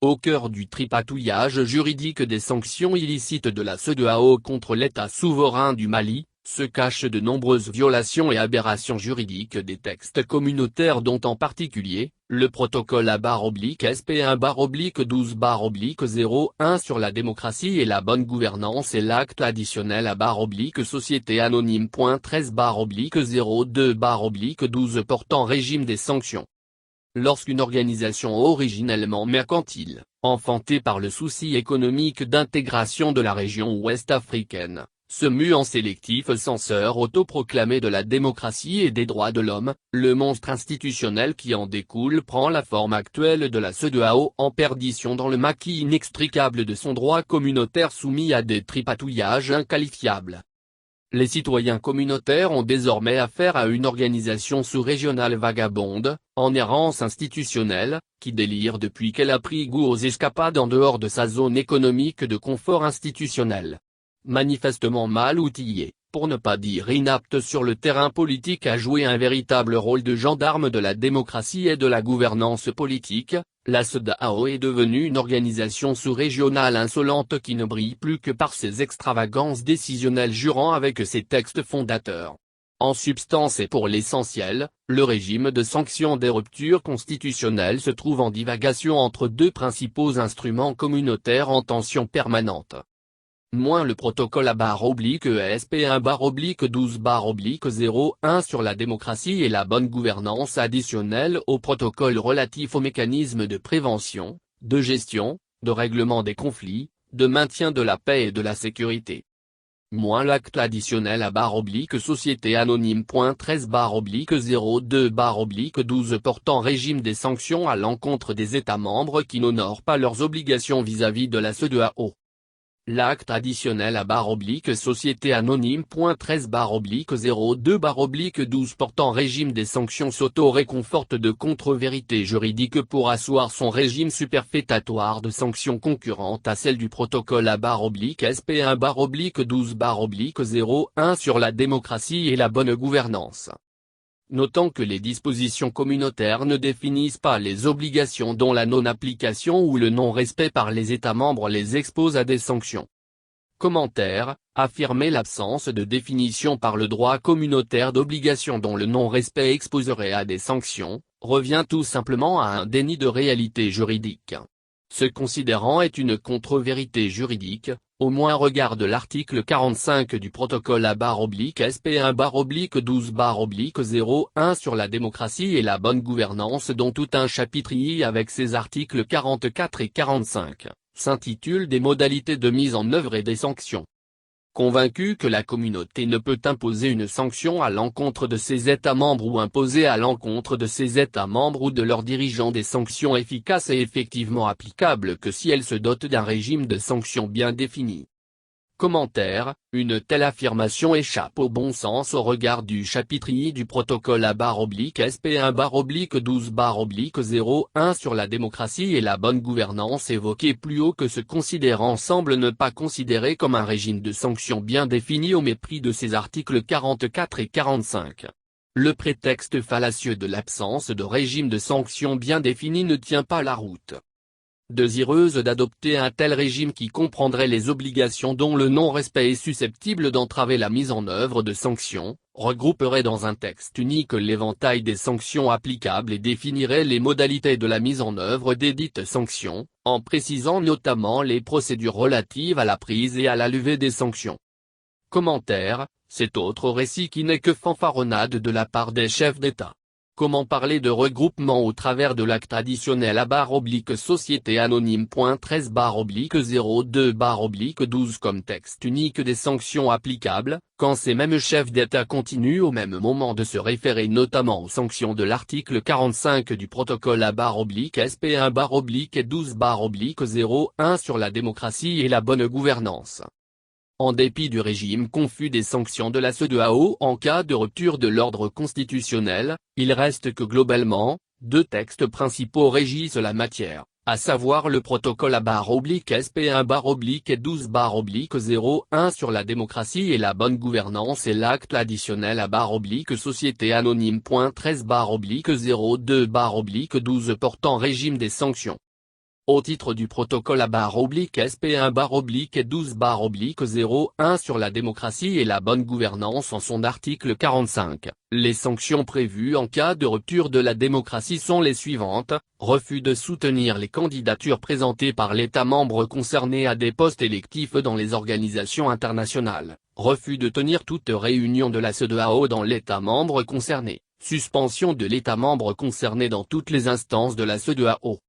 Au cœur du tripatouillage juridique des sanctions illicites de la CEDEAO contre l'État souverain du Mali, se cachent de nombreuses violations et aberrations juridiques des textes communautaires dont en particulier, le protocole SP1/12/01 sur la démocratie et la bonne gouvernance et l'acte additionnel /Société Anonyme.13/02/12 portant régime des sanctions. Lorsqu'une organisation originellement mercantile, enfantée par le souci économique d'intégration de la région ouest africaine, se mue en sélectif censeur autoproclamé de la démocratie et des droits de l'homme, le monstre institutionnel qui en découle prend la forme actuelle de la CEDEAO en perdition dans le maquis inextricable de son droit communautaire soumis à des tripatouillages inqualifiables. Les citoyens communautaires ont désormais affaire à une organisation sous-régionale vagabonde, en errance institutionnelle, qui délire depuis qu'elle a pris goût aux escapades en dehors de sa zone économique de confort institutionnel. Manifestement mal outillée, pour ne pas dire inapte sur le terrain politique à jouer un véritable rôle de gendarme de la démocratie et de la gouvernance politique, la CEDEAO est devenue une organisation sous-régionale insolente qui ne brille plus que par ses extravagances décisionnelles jurant avec ses textes fondateurs. En substance et pour l'essentiel, le régime de sanctions des ruptures constitutionnelles se trouve en divagation entre deux principaux instruments communautaires en tension permanente. Moins le protocole /ESP1/12/01 sur la démocratie et la bonne gouvernance additionnel au protocole relatif aux mécanismes de prévention, de gestion, de règlement des conflits, de maintien de la paix et de la sécurité. Moins l'acte additionnel /Société Anonyme.13/02/12 portant régime des sanctions à l'encontre des États membres qui n'honorent pas leurs obligations vis-à-vis de la CEDEAO. L'acte additionnel /Société Anonyme.13/02/12 portant régime des sanctions s'auto-réconforte de contre-vérités juridiques pour asseoir son régime superfétatoire de sanctions concurrentes à celle du protocole /SP1/12/01 sur la démocratie et la bonne gouvernance. Notant que les dispositions communautaires ne définissent pas les obligations dont la non-application ou le non-respect par les États membres les expose à des sanctions. Commentaire, affirmer l'absence de définition par le droit communautaire d'obligations dont le non-respect exposerait à des sanctions, revient tout simplement à un déni de réalité juridique. Ce considérant est une contre-vérité juridique, au moins regard de l'article 45 du protocole /SP1/12/01 sur la démocratie et la bonne gouvernance dont tout un chapitre avec ses articles 44 et 45, s'intitule des modalités de mise en œuvre et des sanctions. Convaincu que la communauté ne peut imposer une sanction à l'encontre de ses États membres ou imposer à l'encontre de ses États membres ou de leurs dirigeants des sanctions efficaces et effectivement applicables que si elle se dote d'un régime de sanctions bien défini. Commentaire, une telle affirmation échappe au bon sens au regard du chapitre I du protocole /SP1/12/01 sur la démocratie et la bonne gouvernance évoqué plus haut que ce considérant semble ne pas considérer comme un régime de sanctions bien défini au mépris de ses articles 44 et 45. Le prétexte fallacieux de l'absence de régime de sanctions bien défini ne tient pas la route. Désireuse d'adopter un tel régime qui comprendrait les obligations dont le non-respect est susceptible d'entraver la mise en œuvre de sanctions, regrouperait dans un texte unique l'éventail des sanctions applicables et définirait les modalités de la mise en œuvre des dites sanctions, en précisant notamment les procédures relatives à la prise et à la levée des sanctions. Commentaire, cet autre récit qui n'est que fanfaronnade de la part des chefs d'État. Comment parler de regroupement au travers de l'acte additionnel /Société Anonyme.13/02/12 comme texte unique des sanctions applicables, quand ces mêmes chefs d'État continuent au même moment de se référer notamment aux sanctions de l'article 45 du protocole /SP1/12/01 sur la démocratie et la bonne gouvernance. En dépit du régime confus des sanctions de la CEDEAO en cas de rupture de l'ordre constitutionnel, il reste que globalement, deux textes principaux régissent la matière, à savoir le protocole /SP1/12/01 sur la démocratie et la bonne gouvernance et l'acte additionnel /Société Anonyme.13/02/12 portant régime des sanctions. Au titre du protocole A/SP1/12/01 sur la démocratie et la bonne gouvernance en son article 45, les sanctions prévues en cas de rupture de la démocratie sont les suivantes: refus de soutenir les candidatures présentées par l'État membre concerné à des postes électifs dans les organisations internationales, refus de tenir toute réunion de la CEDEAO dans l'État membre concerné, suspension de l'État membre concerné dans toutes les instances de la CEDEAO.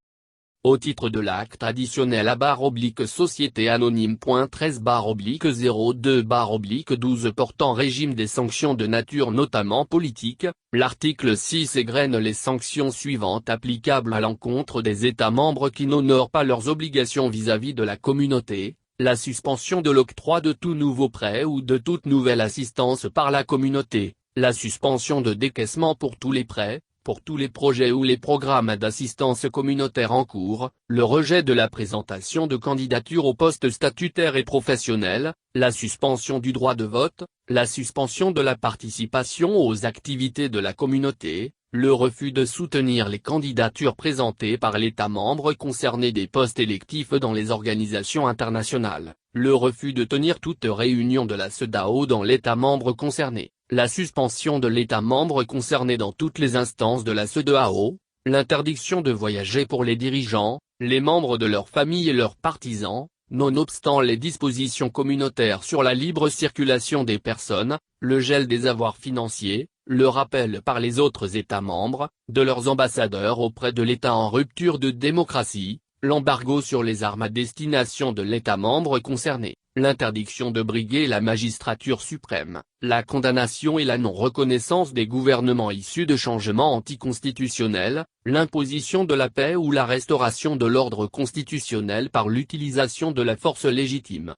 Au titre de l'acte additionnel A/Société Anonyme.13/02/12 portant régime des sanctions de nature notamment politique, l'article 6 égrène les sanctions suivantes applicables à l'encontre des États membres qui n'honorent pas leurs obligations vis-à-vis de la communauté: la suspension de l'octroi de tout nouveau prêt ou de toute nouvelle assistance par la communauté, la suspension de décaissement pour tous les prêts, pour tous les projets ou les programmes d'assistance communautaire en cours, le rejet de la présentation de candidature aux postes statutaires et professionnels, la suspension du droit de vote, la suspension de la participation aux activités de la communauté, le refus de soutenir les candidatures présentées par l'État membre concerné des postes électifs dans les organisations internationales, le refus de tenir toute réunion de la CEDEAO dans l'État membre concerné, la suspension de l'État membre concerné dans toutes les instances de la CEDEAO, l'interdiction de voyager pour les dirigeants, les membres de leur famille et leurs partisans, nonobstant les dispositions communautaires sur la libre circulation des personnes, le gel des avoirs financiers, le rappel par les autres États membres, de leurs ambassadeurs auprès de l'État en rupture de démocratie, l'embargo sur les armes à destination de l'État membre concerné, l'interdiction de briguer la magistrature suprême, la condamnation et la non-reconnaissance des gouvernements issus de changements anticonstitutionnels, l'imposition de la paix ou la restauration de l'ordre constitutionnel par l'utilisation de la force légitime.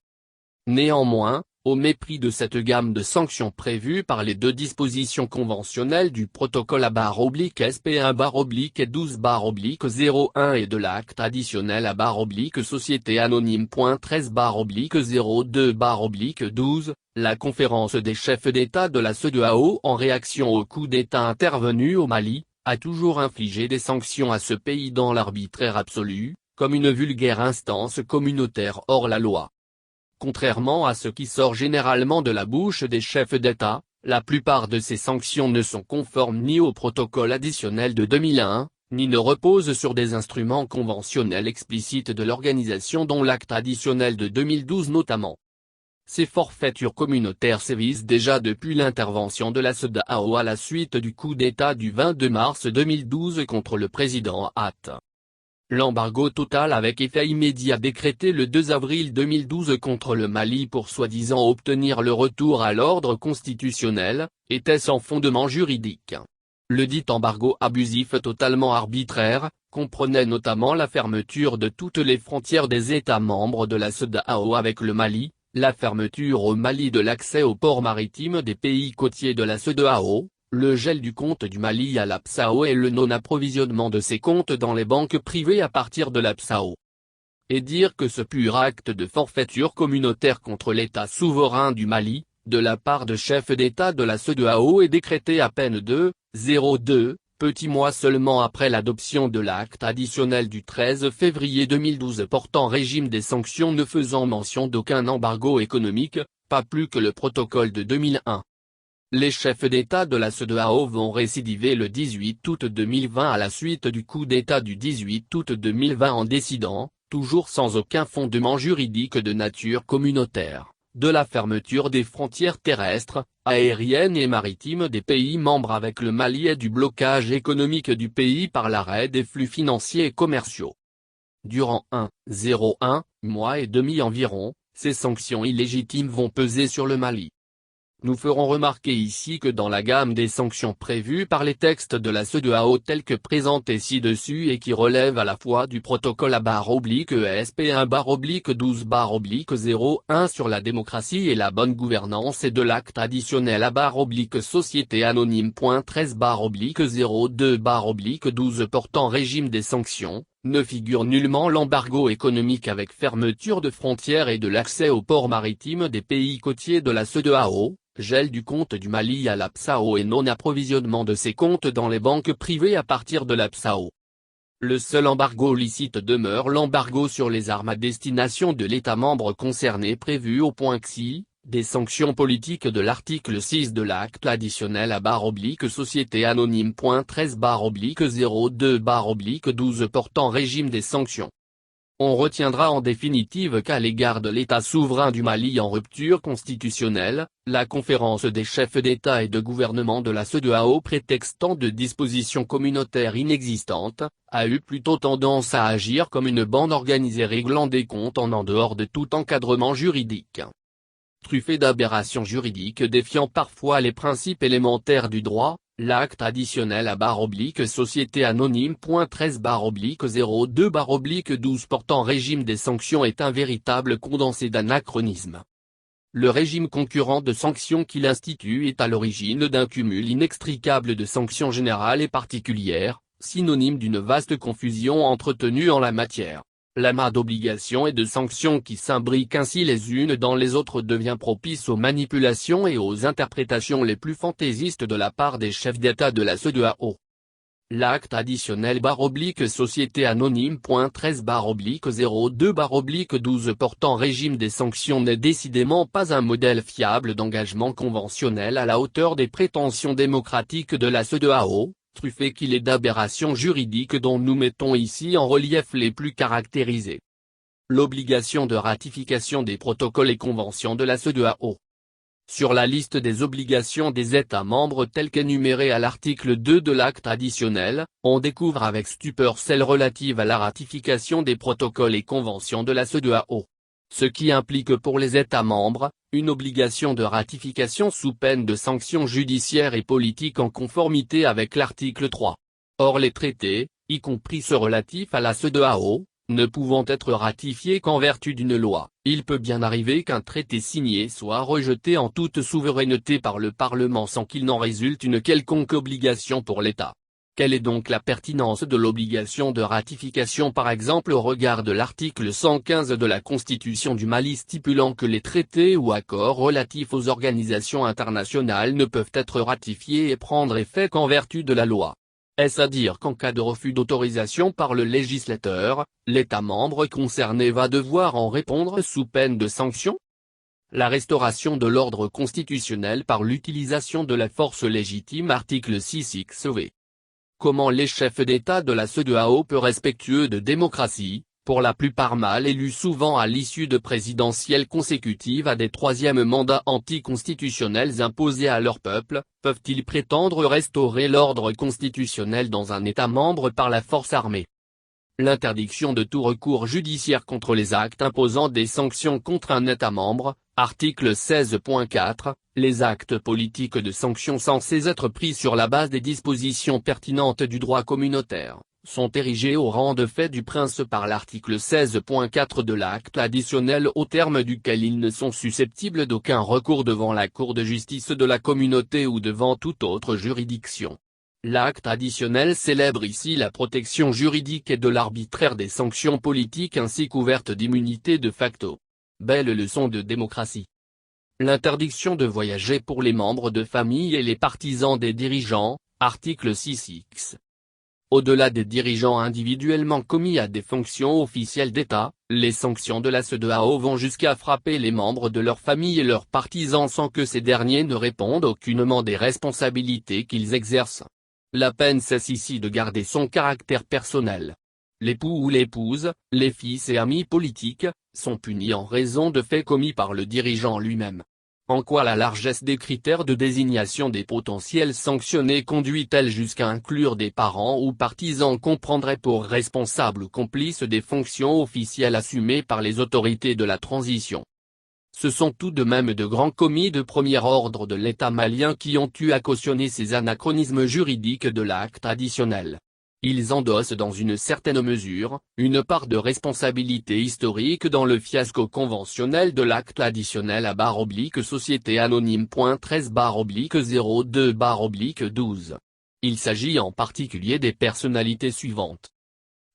Néanmoins, au mépris de cette gamme de sanctions prévues par les deux dispositions conventionnelles du protocole A/SP1/12/01 et de l'acte additionnel A/Société Anonyme.13/02/12, la conférence des chefs d'État de la CEDEAO en réaction au coup d'État intervenu au Mali, a toujours infligé des sanctions à ce pays dans l'arbitraire absolu, comme une vulgaire instance communautaire hors la loi. Contrairement à ce qui sort généralement de la bouche des chefs d'État, la plupart de ces sanctions ne sont conformes ni au protocole additionnel de 2001, ni ne reposent sur des instruments conventionnels explicites de l'organisation dont l'acte additionnel de 2012 notamment. Ces forfaitures communautaires sévissent déjà depuis l'intervention de la CEDEAO à la suite du coup d'État du 22 mars 2012 contre le président Hatt. L'embargo total avec effet immédiat décrété le 2 avril 2012 contre le Mali pour soi-disant obtenir le retour à l'ordre constitutionnel, était sans fondement juridique. Le dit embargo abusif totalement arbitraire, comprenait notamment la fermeture de toutes les frontières des États membres de la CEDEAO avec le Mali, la fermeture au Mali de l'accès aux ports maritimes des pays côtiers de la CEDEAO, le gel du compte du Mali à l'APSAO et le non-approvisionnement de ses comptes dans les banques privées à partir de l'APSAO. Et dire que ce pur acte de forfaiture communautaire contre l'État souverain du Mali, de la part de chefs d'État de la CEDEAO est décrété à peine 2 petits mois seulement après l'adoption de l'acte additionnel du 13 février 2012 portant régime des sanctions ne faisant mention d'aucun embargo économique, pas plus que le protocole de 2001. Les chefs d'État de la CEDEAO vont récidiver le 18 août 2020 à la suite du coup d'État du 18 août 2020 en décidant, toujours sans aucun fondement juridique de nature communautaire, de la fermeture des frontières terrestres, aériennes et maritimes des pays membres avec le Mali et du blocage économique du pays par l'arrêt des flux financiers et commerciaux. Durant 1,01 mois et demi environ, ces sanctions illégitimes vont peser sur le Mali. Nous ferons remarquer ici que dans la gamme des sanctions prévues par les textes de la CEDEAO tels que présentés ci-dessus et qui relèvent à la fois du protocole A/SP1/12/01 sur la démocratie et la bonne gouvernance et de l'acte additionnel A/Société Anonyme.13/02/12 portant régime des sanctions, ne figure nullement l'embargo économique avec fermeture de frontières et de l'accès aux ports maritimes des pays côtiers de la CEDEAO, gel du compte du Mali à l'APSAO et non-approvisionnement de ses comptes dans les banques privées à partir de l'APSAO. Le seul embargo licite demeure l'embargo sur les armes à destination de l'État membre concerné prévu au point XI, des sanctions politiques de l'article 6 de l'acte additionnel / Société Anonyme. 13/02/12 portant régime des sanctions. On retiendra en définitive qu'à l'égard de l'État souverain du Mali en rupture constitutionnelle, la conférence des chefs d'État et de gouvernement de la CEDEAO, prétextant de dispositions communautaires inexistantes, a eu plutôt tendance à agir comme une bande organisée réglant des comptes en dehors de tout encadrement juridique. Truffé d'aberrations juridiques défiant parfois les principes élémentaires du droit, l'acte additionnel / Société Anonyme. 13/02/12 portant régime des sanctions est un véritable condensé d'anachronismes. Le régime concurrent de sanctions qu'il institue est à l'origine d'un cumul inextricable de sanctions générales et particulières, synonyme d'une vaste confusion entretenue en la matière. L'amas d'obligations et de sanctions qui s'imbriquent ainsi les unes dans les autres devient propice aux manipulations et aux interprétations les plus fantaisistes de la part des chefs d'État de la CEDEAO. L'acte additionnel / Société Anonyme. 13/02/12 portant régime des sanctions n'est décidément pas un modèle fiable d'engagement conventionnel à la hauteur des prétentions démocratiques de la CEDEAO, truffé qu'il est d'aberrations juridiques dont nous mettons ici en relief les plus caractérisées. L'obligation de ratification des protocoles et conventions de la CEDEAO. Sur la liste des obligations des États membres telles qu'énumérées à l'article 2 de l'acte additionnel, on découvre avec stupeur celle relative à la ratification des protocoles et conventions de la CEDEAO. Ce qui implique pour les États membres, une obligation de ratification sous peine de sanctions judiciaires et politiques en conformité avec l'article 3. Or les traités, y compris ceux relatifs à la CEDEAO, ne pouvant être ratifiés qu'en vertu d'une loi, il peut bien arriver qu'un traité signé soit rejeté en toute souveraineté par le Parlement sans qu'il n'en résulte une quelconque obligation pour l'État. Quelle est donc la pertinence de l'obligation de ratification par exemple au regard de l'article 115 de la Constitution du Mali stipulant que les traités ou accords relatifs aux organisations internationales ne peuvent être ratifiés et prendre effet qu'en vertu de la loi? Est-ce à dire qu'en cas de refus d'autorisation par le législateur, l'État membre concerné va devoir en répondre sous peine de sanctions? La restauration de l'ordre constitutionnel par l'utilisation de la force légitime. Article 6xv. Comment les chefs d'État de la CEDEAO, peu respectueux de démocratie, pour la plupart mal élus souvent à l'issue de présidentielles consécutives à des troisièmes mandats anticonstitutionnels imposés à leur peuple, peuvent-ils prétendre restaurer l'ordre constitutionnel dans un État membre par la force armée? L'interdiction de tout recours judiciaire contre les actes imposant des sanctions contre un État membre, article 16.4, les actes politiques de sanctions censés être pris sur la base des dispositions pertinentes du droit communautaire, sont érigés au rang de fait du prince par l'article 16.4 de l'acte additionnel au terme duquel ils ne sont susceptibles d'aucun recours devant la Cour de justice de la communauté ou devant toute autre juridiction. L'acte additionnel célèbre ici la protection juridique et de l'arbitraire des sanctions politiques ainsi couvertes d'immunité de facto. Belle leçon de démocratie. L'interdiction de voyager pour les membres de famille et les partisans des dirigeants, article 6x. Au-delà des dirigeants individuellement commis à des fonctions officielles d'État, les sanctions de la CEDEAO vont jusqu'à frapper les membres de leur famille et leurs partisans sans que ces derniers ne répondent aucunement des responsabilités qu'ils exercent. La peine cesse ici de garder son caractère personnel. L'époux ou l'épouse, les fils et amis politiques, sont punis en raison de faits commis par le dirigeant lui-même. En quoi la largesse des critères de désignation des potentiels sanctionnés conduit-elle jusqu'à inclure des parents ou partisans qu'on prendrait pour responsables ou complices des fonctions officielles assumées par les autorités de la transition? Ce sont tout de même de grands commis de premier ordre de l'État malien qui ont eu à cautionner ces anachronismes juridiques de l'acte additionnel. Ils endossent dans une certaine mesure, une part de responsabilité historique dans le fiasco conventionnel de l'acte additionnel / Société Anonyme. 13/02/12. Il s'agit en particulier des personnalités suivantes.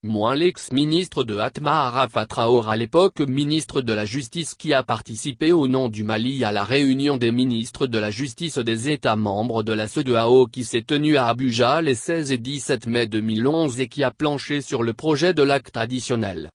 moins l'ex-ministre de Atma Arafat Traoré à l'époque ministre de la Justice qui a participé au nom du Mali à la réunion des ministres de la Justice des États membres de la CEDEAO qui s'est tenue à Abuja les 16 et 17 mai 2011 et qui a planché sur le projet de l'acte additionnel.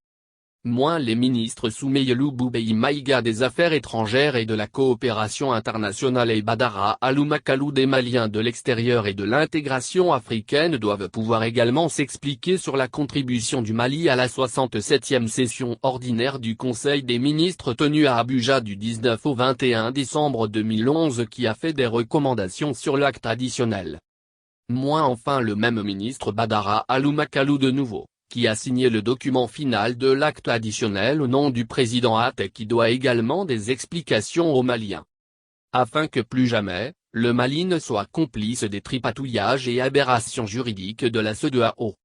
Moins les ministres Soumeylou Boubèye Maïga des Affaires étrangères et de la coopération internationale et Badara Aloumakalou des Maliens de l'extérieur et de l'intégration africaine doivent pouvoir également s'expliquer sur la contribution du Mali à la 67e session ordinaire du Conseil des ministres tenue à Abuja du 19 au 21 décembre 2011 qui a fait des recommandations sur l'acte additionnel. Moins enfin le même ministre Badara Aloumakalou de nouveau, qui a signé le document final de l'acte additionnel au nom du président Hatt et qui doit également des explications aux Maliens. Afin que plus jamais, le Mali ne soit complice des tripatouillages et aberrations juridiques de la CEDEAO.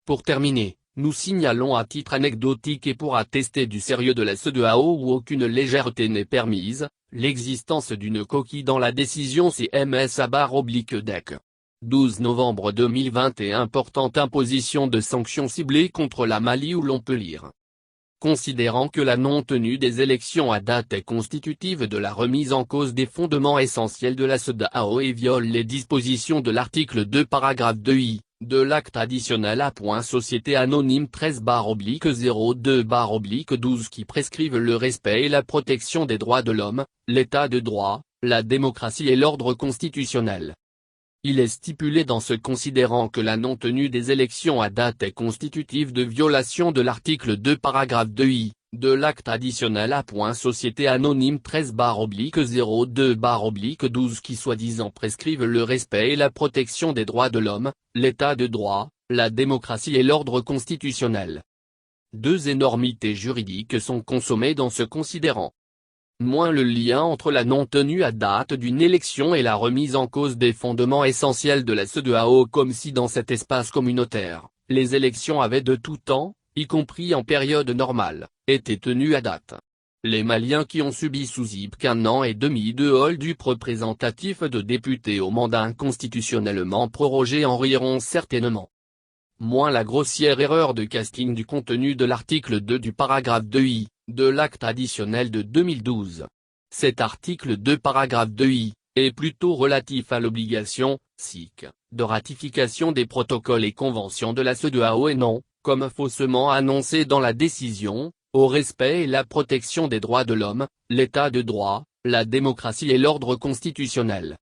Pour terminer, nous signalons à titre anecdotique et pour attester du sérieux de la CEDEAO où aucune légèreté n'est permise, l'existence d'une coquille dans la décision CMS/DEC. 12 novembre 2021 portant imposition de sanctions ciblées contre la Mali où l'on peut lire. Considérant que la non-tenue des élections à date est constitutive de la remise en cause des fondements essentiels de la CEDEAO et viole les dispositions de l'article 2 paragraphe 2i, de l'acte additionnel à Société Anonyme 13/02/12 qui prescrivent le respect et la protection des droits de l'homme, l'état de droit, la démocratie et l'ordre constitutionnel. Il est stipulé dans ce considérant que la non-tenue des élections à date est constitutive de violation de l'article 2 paragraphe 2i, de l'acte additionnel à Société Anonyme 13/02/12 qui soi-disant prescrivent le respect et la protection des droits de l'homme, l'état de droit, la démocratie et l'ordre constitutionnel. Deux énormités juridiques sont consommées dans ce considérant. Moins le lien entre la non-tenue à date d'une élection et la remise en cause des fondements essentiels de la CEDEAO comme si dans cet espace communautaire, les élections avaient de tout temps, y compris en période normale, été tenues à date. Les Maliens qui ont subi sous qu'un an et demi de hold-up représentatif de députés au mandat inconstitutionnellement prorogé en riront certainement. Moins la grossière erreur de casting du contenu de l'article 2 du paragraphe 2i, de l'acte additionnel de 2012. Cet article 2 paragraphe 2i, est plutôt relatif à l'obligation, de ratification des protocoles et conventions de la CEDEAO et non, comme faussement annoncé dans la décision, au respect et la protection des droits de l'homme, l'état de droit, la démocratie et l'ordre constitutionnel.